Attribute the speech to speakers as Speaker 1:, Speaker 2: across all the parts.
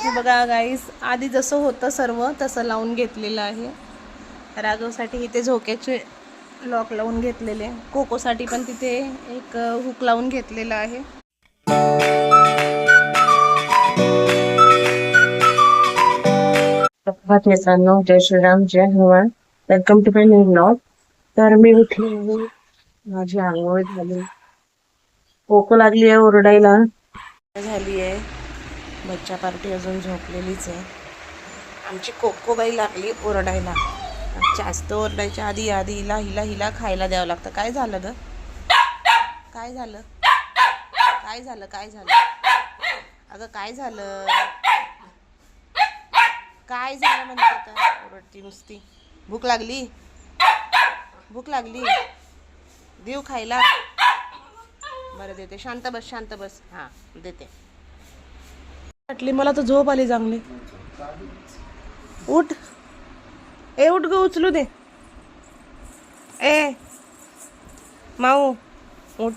Speaker 1: हे बघा गाईस, आधी जसं होतं सर्व तसं लावून घेतलेलं आहे. राघवसाठी इथे झोक्याचे लॉक लावून घेतलेले, कोकोसाठी पण तिथे एक हुक लावून घेतलेला आहे.
Speaker 2: मित्रांनो, जय श्रीराम, जय Hanuman. Welcome to my new blog. तर मी उठली आहे, माझी आंघोळ झाली, कोको लागली आहे ओरडायला.
Speaker 1: झाली आहे, बच्चा पार्टी अजून झोपलेलीच आहे. आमची कोकोबाई लागली ओरडायला. जास्त ओरडायच्या आधी आधी हिला हिला हिला खायला द्यावं लागतं. काय झालं ग? काय झालं? काय झालं? काय झालं? अगं काय झालं? काय झालं म्हणते तर ओरडती नुसती. भूक लागली? भूक लागली? देऊ खायला? बरं देते. शांत बस, शांत बस. हां देते. वाटली मला तर झोप आली चांगली. उठ, ए उठ ग, उचलू दे. ए माऊ उठ,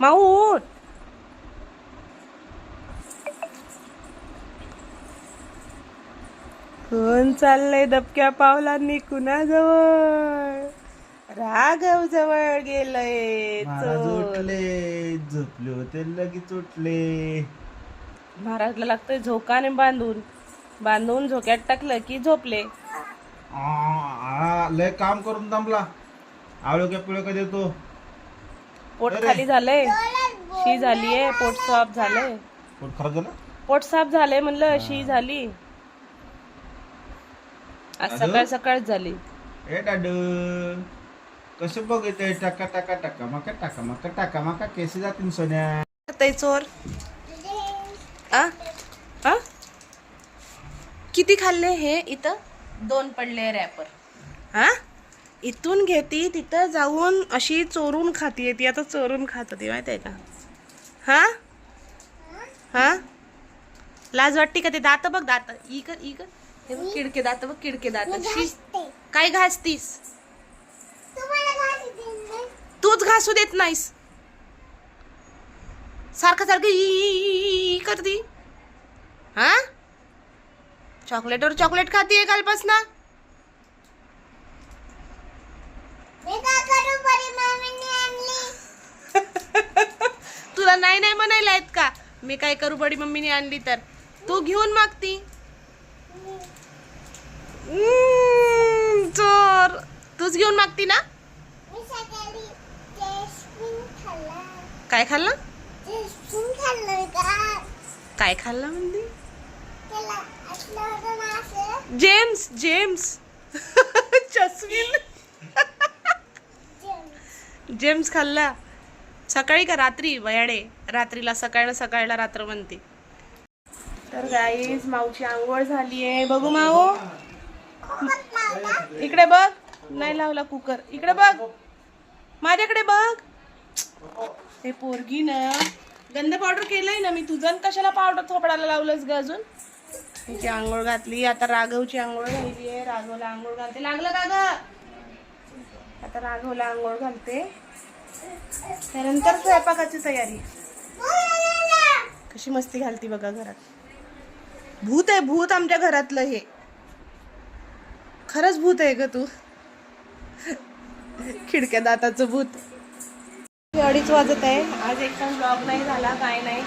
Speaker 1: माऊ उठ. कोण चाललंय दबक्या पावलांनी कुणाजवळ? राघव जवळ गेलंय.
Speaker 3: उठले, झोपले होते लगेच उठले.
Speaker 1: महाराजला लागतोय झोकाने बांधून झोक्यात टाकलं की झोपले.
Speaker 3: लय काम करून दमला. आळू क्या पिळू का देतो.
Speaker 1: पोट खाली झालंय, शी झालीये, पोट साफ झालंय.
Speaker 3: पोट खराब झालं.
Speaker 1: पोट साफ झालंय म्हणलं, शी झाली. आज सकाळ सकाळच झाली.
Speaker 3: ए डाडू कसं बघते. टाका टाका टाका मका टाका मका टाका मका केसे जातील सोन्या.
Speaker 1: ते चोर आ आ किती खाल्ले हे? इथं 2 पडले रॅपर. हा इथून घेती तिथं जाऊन अशी चोरून खाती. ती आता चोरून खात होती माहिती आहे का? हा हा लाज वाटते का? ते दात बघ, दात इक इक, हे बघ किडके दात बघ, किडके दात. काय घासतीस? तूच घासू देत नाहीस. सारखं सारखं ई करती. हा चॉकलेटवर चॉकलेट खातीये कालपासून. तुला नाही नाही म्हणायला आहेत का? मी काय करू बडी मम्मीने आणली तर तू घेऊन मागती. चोर, तूच घेऊन मागती ना. काय खाल्लं? काय खाल्लं म्हणते? जेम्स जेम्स जस्मिन जेम्स खाल्ला. सकाळी का रात्री? वयाडे, रात्रीला. सकाळला रात्र म्हणते. तर गाईज, माऊची आंघोळ झाली आहे. बघू माऊ, इकडे बघ. नाही लावला कुकर. इकडे बघ, माझ्याकडे बघ. हे पोरगी ना, गंध पावडर केलंय ना मी. तुझं कशाला पावडर थोपडायला लावलंस ग अजून? तिची आंघोळ घातली. आता राघवची आंघोळ झाली आहे. राघवला आंघोळ घालते. लागलं का ग? आता राघवला आंघोळ घालते, त्यानंतर स्वयंपाकाची तयारी. कशी मस्ती घालती बघा घरात. भूत आहे, भूत आमच्या घरातलं. हे खरंच भूत आहे ग तू. खिडक्या दाताचं भूत. 2:30 वाजत आहे. आज एक पण ब्लॉग नाही झाला, काय नाही.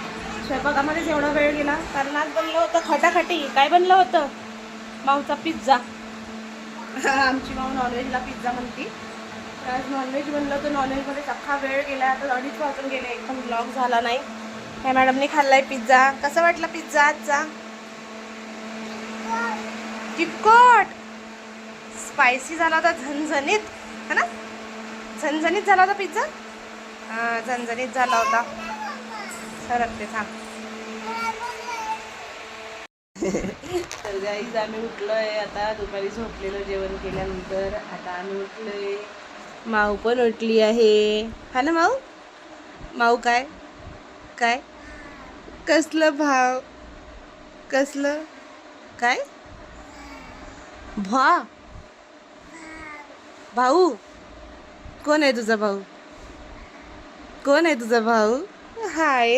Speaker 1: स्वयंपाकामध्येच एवढा वेळ गेला, कारण आज बनलं होतं खटाखटी. काय बनलं होतं? माऊचा पिझ्झा. आमची माऊ नॉनव्हेजला पिझ्झा म्हणती. आज नॉनव्हेज बनलं होतं. नॉनव्हेजमध्ये अख्खा वेळ गेला. आता 2:30 वाजून गेले, एक पण ब्लॉग झाला नाही. ह्या मॅडमने खाल्लाय पिझ्झा. कसा वाटला पिझ्झा आजचा? तिखट स्पायसी झाला होता, झणझणीत है ना. झणझणीत झाला होता पिझ्झा. हा झणझणीत झाला होता. सरकते थांब. तर गाईज, आम्ही उठलोय आता. दुपारी झोपलेलं जेवण केल्यानंतर आता आम्ही उठलोय. माऊ पण उठली आहे, हा ना माऊ. माऊ काय काय कसलं भाव, कसलं काय भा भाऊ? कोण आहे तुझा भाऊ? कोण आहे तुझा भाऊ? हाय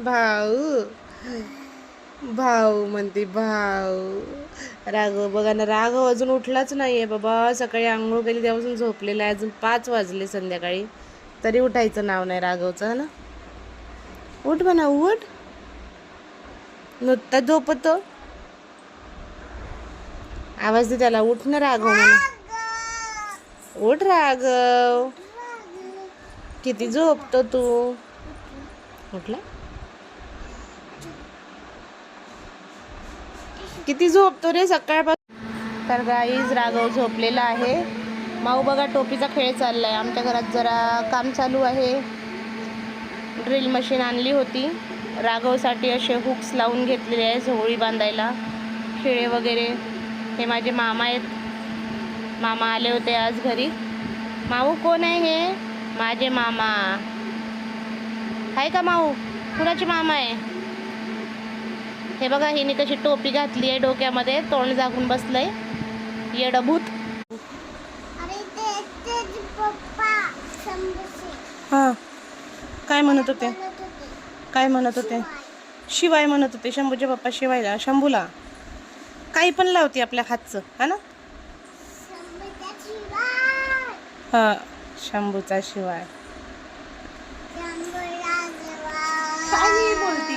Speaker 1: भाऊ भाऊ म्हणते भाऊ. राघव बघा ना, राघव अजून उठलाच नाहीये बाबा. सकाळी आंघोळ केली तेव्हापासून झोपलेला आहे. अजून 5 वाजले संध्याकाळी, तरी उठायचं नाव नाही राघवचं ना. उठ म्हणा, उठ. नुकता झोपतो. आवाज दे त्याला, उठ ना राघव म्हणा. उठ राघव. किती झोपतो तू. उठला. किती झोपतो रे सकाळपासून. तर गाईज राघव झोपलेला आहे. माऊ बघा टोपीचा खेळ चाललाय. आमच्या घरात जरा काम चालू आहे. ड्रिल मशीन आणली होती. राघवसाठी असे हुक्स लावून घेतलेले आहे झोळी बांधायला, खिळे वगैरे. हे माझे मामा आहेत. मामा आले होते आज घरी. माऊ कोण आहे हे? माझे मामा आहे का माऊ? कुणाची मामा आहे? हे बघा, हिने कशी टोपी घातली आहे डोक्यामध्ये, तोंड झाकून बसलंय येडभूत. हा, काय म्हणत होते? काय म्हणत होते? शिवाय म्हणत होते. शंभूचे पप्पा शिवायला. शंभूला काही पण लावते आपल्या हातचं, हा ना. हा, शंभूचा शिवाय.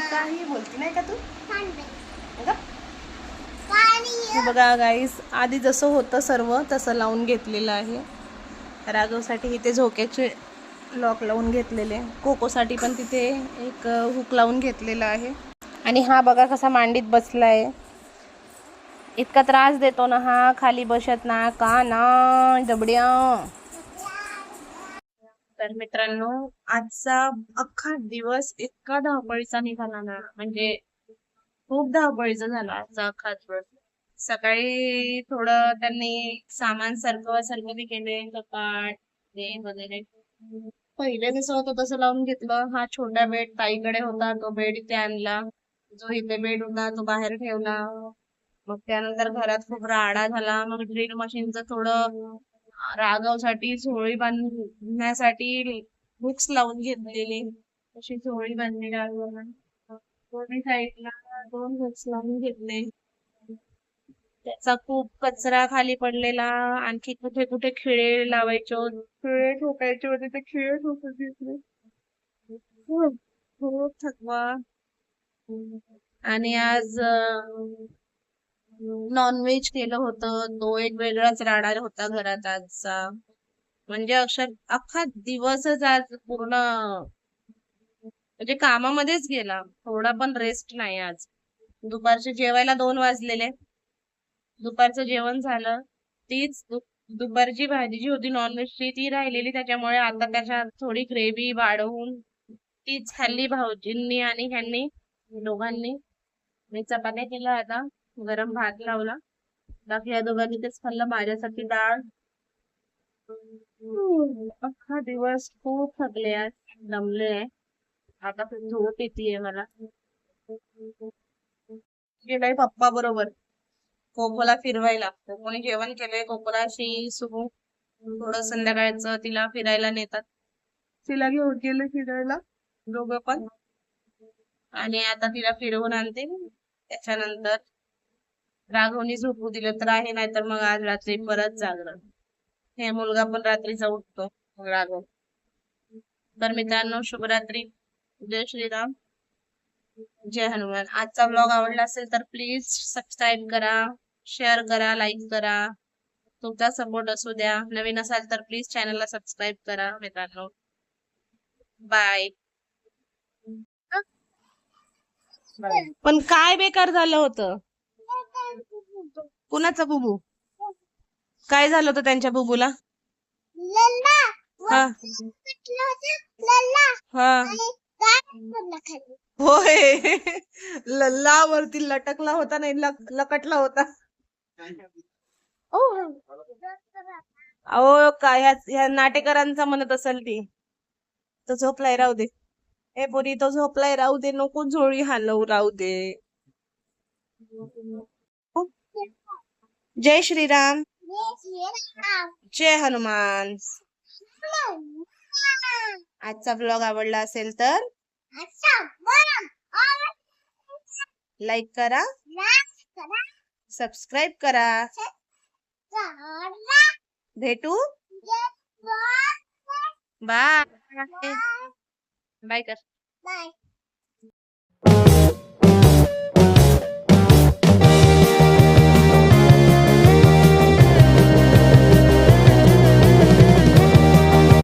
Speaker 1: काही बोलती नाही का तू? हे बघा गाईस, आधी जसं होतं सर्व तसं लावून घेतलेलं आहे. राघवसाठी इथे झोक्याचे लॉक लावून घेतलेले. कोकोसाठी पण तिथे एक हुक लावून घेतलेला आहे. आणि हा बघा कसा मांडीत बसलाय. इतका त्रास देतो ना हा, खाली बसत ना का ना दबड्या. तर मित्रांनो, आजचा अख्खा दिवस इतका धावपळीचा निघाला ना, म्हणजे खूप धावपळीचा झाला आजचा अख्खा दिवस. सकाळी थोडं त्यांनी सामान सरकवासारखं केले, कपाट ते वगैरे. पहिले जसं होतं तसं लावून घेतलं. हा छोटा बेड ताईकडे होता, तो बेड इथे आणला. जो इथे बेड होता तो बाहेर ठेवला. मग त्यानंतर घरात खूप राडा झाला. मग ड्रिल मशीनचं थोडं राघवसाठी झोळी बांधण्यासाठी हुक्स लावून घेतलेले. अशी झोळी बांधली राघवला. दोन्ही साईडला 2 हुक्स लावून घेतले. त्याचा खूप कचरा खाली पडलेला. आणखी कुठे कुठे खिळे लावायचे होते, खिळे ठोकायचे होते, ते खिळे ठोकून घेतले. खूप थकवा. आणि आज नॉनव्हेज केलं होतं. तो एक वेगळाच राडा होता घरात आजचा. म्हणजे अख्खा दिवसच आज पूर्ण म्हणजे कामामध्येच गेला. थोडा पण रेस्ट नाही आज. दुपारचे जेवायला 2 वाजलेले. दुपारचं जेवण झालं. तीच दुपारची भाजी जी होती नॉनव्हेजची ती राहिलेली, त्याच्यामुळे आता त्याच्यात थोडी ग्रेव्ही वाढवून तीच खाल्ली भाऊजींनी आणि ह्यांनी दोघांनी. मी चपात्या केल्या, आता गरम भात लावला. बाकी या दोघांनी तेच खाल्लं. माझ्यासाठी डाळ. अख्खा दिवस खूप थकले आज, दमले आहे. आता खूप झोप येते मला. गेलाय पप्पा बरोबर कोकोला फिरवायला. कोकोने जेवण केलंय. कोकोला अशी सुकू थोडं संध्याकाळचं तिला फिरायला नेतात. तिला घेऊन गेले फिरायला दोघं पण. आणि आता तिला फिरवून आणते. त्याच्यानंतर राघवनी झोपू दिलं तर आहे, नाही तर मग आज रात्री परत जागरण. हे मुलगा पण रात्रीचा उठतो राघव. तर मित्रांनो, शुभरात्री. जय श्रीराम, जय हनुमान. आजचा ब्लॉग आवडला असेल तर प्लीज सबस्क्राईब करा, शेअर करा, लाईक करा. तुमचा सपोर्ट असू द्या. नवीन असाल तर प्लीज चॅनलला सबस्क्राईब करा मित्रांनो. बाय. पण काय बेकार झालं होतं? कुणाचा बुबू? काय झालं होतं त्यांच्या बुबूला? हा हा, होय. लल्लावरती लटकला होता, नाही लकटला होता. अहो काय ह्या नाटेकरांचा म्हणत असेल ती. तो झोपलाय, राहू दे. ए पोरी, तो झोपलाय, राहू दे. नको झोळी हलवू, राहू दे. जय श्रीराम, जय हनुमान. आजचा ब्लॉग आवडला असेल तर लाईक करा, सबस्क्राईब करा. भेटू. बाय. बाय कर.